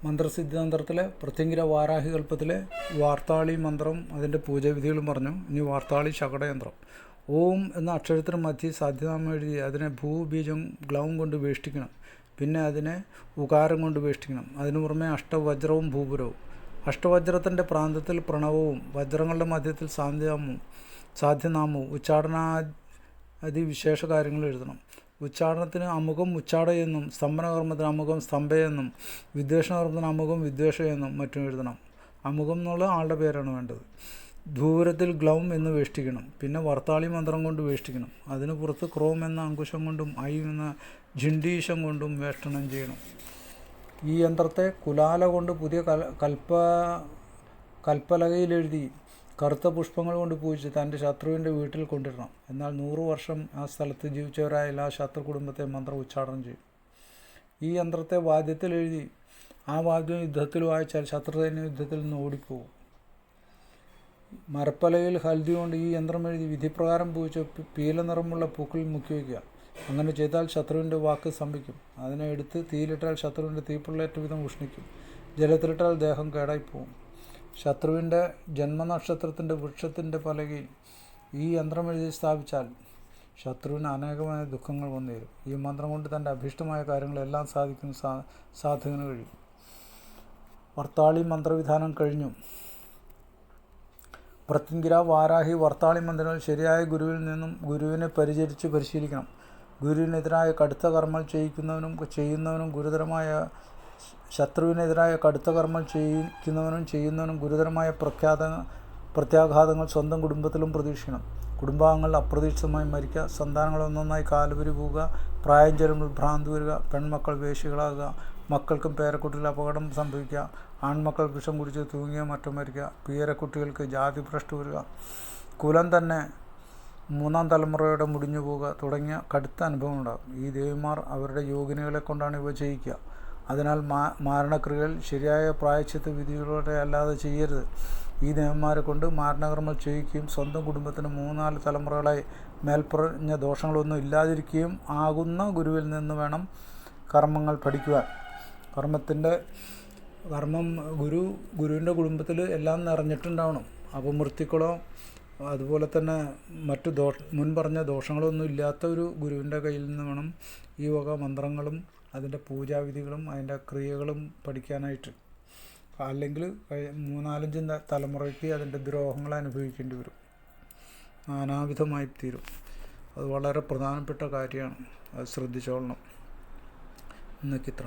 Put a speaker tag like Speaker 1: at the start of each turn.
Speaker 1: മന്ത്രസിദ്ധാന്തത്തിലെ പ്രത്യങ്കിര വാരാഹി കൽപ്പത്തിലെ വാർത്താളി മന്ത്രം അതിൻ്റെ പൂജാവിധികളും പറഞ്ഞു. ഇനി വാർത്താളി ശകടയന്ത്രം. ഓം എന്ന അക്ഷരത്തിന് മധ്യ സാധ്യനാമം എഴുതി അതിനെ ഭൂബീജം ഗ്ലൗം കൊണ്ട് വേഷ്ടിക്കണം. പിന്നെ അതിനെ ഉകാരം കൊണ്ട് വേഷ്ടിക്കണം. അതിനു പുറമെ അഷ്ടവജ്രവും ഭൂപുരവും. അഷ്ടവജ്രത്തിൻ്റെ പ്രാന്തത്തിൽ പ്രണവവും വജ്രങ്ങളുടെ മധ്യത്തിൽ സാധ്യനാമവും ഉച്ചാടനാദി വിശേഷ കാര്യങ്ങൾ എഴുതണം. ഉച്ചാടനത്തിന് അമുഖം ഉച്ചാടയെന്നും സ്തംഭനകർമ്മത്തിന് അമുഖം സ്തംഭയെന്നും വിദ്വേഷണകർമ്മത്തിന് അമുഖം വിദ്വേഷയെന്നും മറ്റും എഴുതണം. അമുഖം എന്നുള്ള ആളുടെ പേരാണ് വേണ്ടത്. ധൂരത്തിൽ ഗ്ലൗം എന്ന് വേഷ്ടിക്കണം. പിന്നെ വർത്താളി മന്ത്രം കൊണ്ട് വേഷ്ടിക്കണം. അതിന് പുറത്ത് ക്രോം എന്ന അങ്കുശം കൊണ്ടും ഐ എന്ന ജിണ്ടീശം കൊണ്ടും വേഷ്ടനം ചെയ്യണം. ഈ യന്ത്രത്തെ കുലാല കൊണ്ട് പുതിയ കൽപ്പലകയിലെഴുതി കറുത്ത പുഷ്പങ്ങൾ കൊണ്ട് പൂജിച്ച് തൻ്റെ ശത്രുവിൻ്റെ വീട്ടിൽ കൊണ്ടിടണം. എന്നാൽ 100 വർഷം ആ സ്ഥലത്ത് ജീവിച്ചവരായ എല്ലാ ശത്രു കുടുംബത്തെ മന്ത്രം ഉച്ചാടനം ചെയ്യും. ഈ യന്ത്രത്തെ വാദ്യത്തിൽ എഴുതി ആ വാദ്യം യുദ്ധത്തിൽ വായിച്ചാൽ ശത്രുസൈന്യം യുദ്ധത്തിൽ നിന്ന് ഓടിപ്പോകും. മരപ്പലകയിൽ ഹൽദി കൊണ്ട് ഈ യന്ത്രം എഴുതി വിധിപ്രകാരം പൂജിച്ച് പീല നിറമുള്ള പൂക്കളിൽ മുക്കി വയ്ക്കുക. അങ്ങനെ ചെയ്താൽ ശത്രുവിൻ്റെ വാക്ക് സ്തംഭിക്കും. അതിനെ എടുത്ത് തീയിലിട്ടാൽ ശത്രുവിൻ്റെ തീപ്പൊള്ളേറ്റ വിധം ഉഷ്ണിക്കും. ജലത്തിലിട്ടാൽ ദേഹം കേടായിപ്പോവും. ശത്രുവിൻ്റെ ജന്മനക്ഷത്രത്തിൻ്റെ വൃക്ഷത്തിൻ്റെ പലകയിൽ ഈ യന്ത്രം എഴുതി സ്ഥാപിച്ചാൽ ശത്രുവിന് അനേകമായ ദുഃഖങ്ങൾ വന്നുതരും. ഈ മന്ത്രം കൊണ്ട് തൻ്റെ അഭീഷ്ടമായ കാര്യങ്ങളെല്ലാം സാധിക്കുന്ന കഴിയും. വർത്താളി മന്ത്രവിധാനം കഴിഞ്ഞു. പ്രത്യങ്കിര വാരാഹി വർത്താളി മന്ത്രങ്ങൾ ശരിയായ ഗുരുവിൽ നിന്നും ഗുരുവിനെ പരിചരിച്ച് പരിശീലിക്കണം. ഗുരുവിനെതിരായ കടുത്ത കർമ്മം ചെയ്യുന്നവനും ഗുരുതരമായ ശത്രുവിനെതിരായ കടുത്ത കർമ്മം ചെയ്യുന്നവനും ഗുരുതരമായ പ്രത്യാഘാതങ്ങൾ സ്വന്തം കുടുംബത്തിലും പ്രതീക്ഷിക്കണം. കുടുംബാംഗങ്ങൾ അപ്രതീക്ഷിതമായി മരിക്കുക, സന്താനങ്ങൾ ഒന്നൊന്നായി കാലുപരി പോവുക, പ്രായം ചെല്ലുമ്പോൾ ഭ്രാന്തി വരിക, പെൺമക്കൾ വേശ്യകളാകുക, മക്കൾക്കും പേരക്കുട്ടികൾ അപകടം സംഭവിക്കുക, ആൺമക്കൾ വിഷം കുടിച്ച് തൂങ്ങിയോ മറ്റും മരിക്കുക, പേരക്കുട്ടികൾക്ക് ജാതി ഭ്രഷ്ട് വരിക, കുലം തന്നെ 3ാം തലമുറയോടെ മുടിഞ്ഞു പോവുക തുടങ്ങിയ കടുത്ത അനുഭവം ഉണ്ടാകും. ഈ ദേവിമാർ അവരുടെ യോഗിനികളെ കൊണ്ടാണ് ഇവ ചെയ്യിക്കുക. അതിനാൽ മാരണക്രിയകൾ ശരിയായ പ്രായശ്ചിത്ത വിധികളോടെ അല്ലാതെ ചെയ്യരുത്. ഈ ദേവന്മാരെ കൊണ്ട് മാരണകർമ്മം ചെയ്യിക്കുകയും സ്വന്തം കുടുംബത്തിന് 3-4 തലമുറകളായി മേൽപ്പറഞ്ഞ ദോഷങ്ങളൊന്നും ഇല്ലാതിരിക്കുകയും ആകുന്ന ഗുരുവിൽ നിന്ന് വേണം കർമ്മങ്ങൾ പഠിക്കുവാൻ. ഗുരുവിൻ്റെ കുടുംബത്തിൽ എല്ലാം നിറഞ്ഞിട്ടുണ്ടാവണം. അപമൃത്യുക്കളോ അതുപോലെ തന്നെ മറ്റു മുൻപറഞ്ഞ ദോഷങ്ങളൊന്നും ഇല്ലാത്ത ഒരു ഗുരുവിൻ്റെ കയ്യിൽ നിന്ന് വേണം ഈ വക മന്ത്രങ്ങളും അതിൻ്റെ പൂജാവിധികളും അതിൻ്റെ ക്രിയകളും പഠിക്കാനായിട്ട്. അല്ലെങ്കിൽ 3-4 തലമുറയ്ക്ക് അതിൻ്റെ ദ്രോഹങ്ങൾ അനുഭവിക്കേണ്ടി വരും, നാനാവിധമായി തീരും. അത് വളരെ പ്രധാനപ്പെട്ട കാര്യമാണ്. അത് ശ്രദ്ധിച്ചോളണം. ഇന്നേക്കിത്ര.